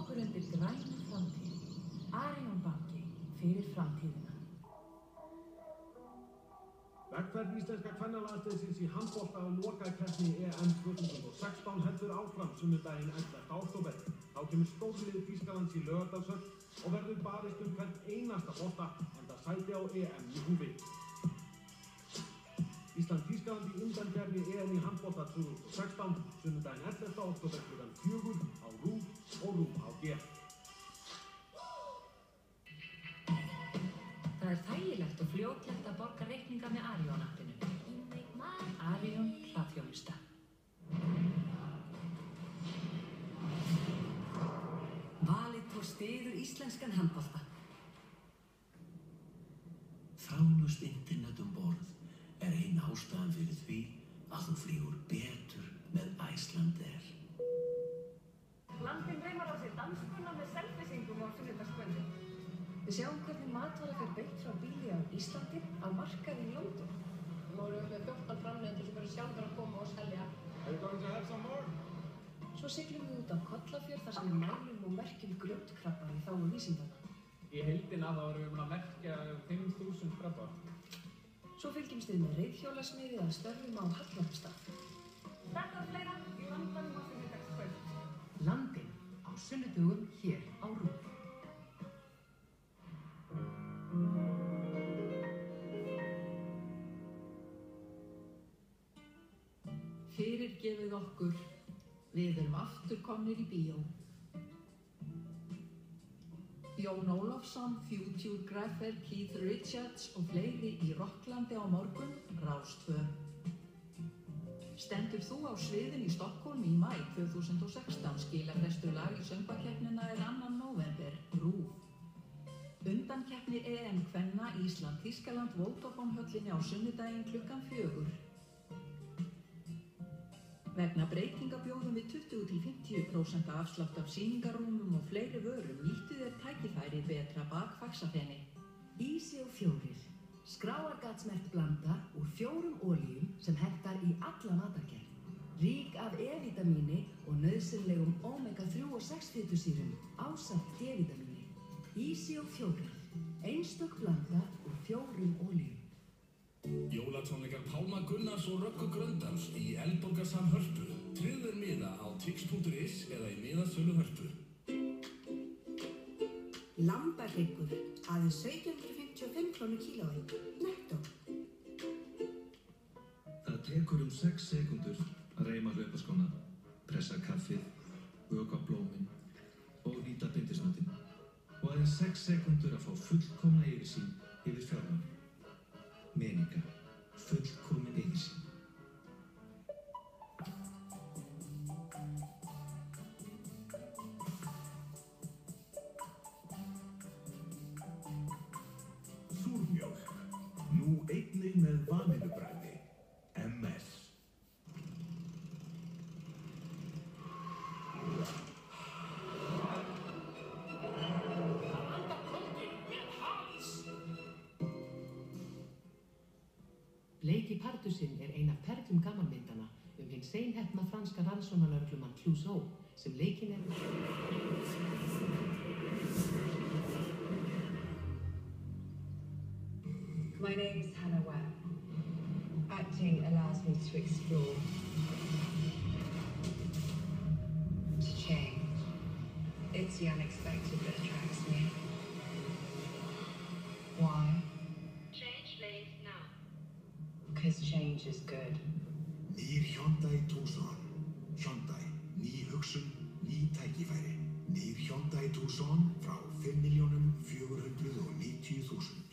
okkur undir grænu framtíð. Arion banki fyrir framtíðina. Vegferð íslenska kvennalandsliðsins í handbolta á lokakeppni EM 2016 heldur áfram sunnudaginn 11. október. Þá kemur stórlið Þýskalands í Laugardalshöll og verður barist hvern einasta bolta enda sæti á EM í húfi. Ísland-Þýskaland í undankeppni EM í handbolta 2016 sunnudaginn 11. október klukkan 4 á RÚV og RÚV AG. Það er þægilegt og fljótlegt að borga reikninga með Arion-appinu. Arion hraðþjónusta. Valitor styður íslenskan handbolta. Þráðlaust internet borð er ein ástæðan fyrir því að þú flýgur betur með Icelandair. Landinn reymar á sig danskunna með selfisingum á sunnudagskvöldi. Við sjáum hvernig matvara fer beint frá bíli á Íslandi á markaði í London. Nú erum við með 14 framleiðendur sem eru sjálfur að koma og selja. Are you going to have some more? Svo siglum við út á Kollafjörð þar sem við mælum og merkjum grjótkrabba í þágu vísindanna. Í heildina þá erum við búin að merkja 5.000 krabba. Svo fylgjumst við með reiðhjólasmiði að störfum á Hallormsstað. Þetta og fleira í Landanum á sunnudagskvöld. Landinn á sunnudögum hér á RÚV. Fyrirgefið okkur, við erum aftur komnir í bíó. Jón Ólafsson, Future Graffer, Keith Richards og fleiri í Rocklandi á morgun, Rás 2. Stendur þú á sviðinu í Stockholm í maí 2016, skilafrestur lag í söngvakeppnina er 2. nóvember, RÚV. Undankeppni EM kvenna Ísland-Þýskaland Vodafone-höllinni á sunnudaginn klukkan 4. Vegna breytinga bjóðum við 20–50% afslátt af sýningarrúmum og fleiri vörum nýttu þér tækifærið betra bak faxafeni. Ísi og 4. Skráargatsmerkt blanda úr 4 olíum sem hentar í alla matargerð. Rík af E-vitamíni og nauðsynlegum omega-3 og 6 fitusýrum ásamt D-vitamíni. Ísi og 4. Einstök blanda úr 4 olíum. Jólatónleikar Pálma Gunnars og Röggu Gröndals í Eldborgarsal Hörpu. Tryggðu miða á tix.is eða í miðasölu Hörpu. Lambahryggur, aðeins 1755 kr. kílóið, nettó. Það tekur 6 sekúndur að reima hlaupaskóna, pressa kaffið, vökva blómin og nýta bindisnötin. Og aðeins 6 sekúndur að fá fullkomna yfirsýn yfir fjármagn. Meninga, fullkomin yfirsýn. Súrmjólk, nú einnig með vanillubragði. MS. Bleiki pardusinn er ein af perlum gamanmyndana hinn seinheppna franska rannsóknarlögreglumann Clouseau sem leikinn er... My name is Hannah Webb. Acting allows me to explore, to change. It's the unexpected that attracts me. Why? Change lanes now. Because change is good. Nýr Hyundai Tucson. Hyundai, ný hugsun, ný tækifæri. Nýr Hyundai Tucson frá 5.490.000.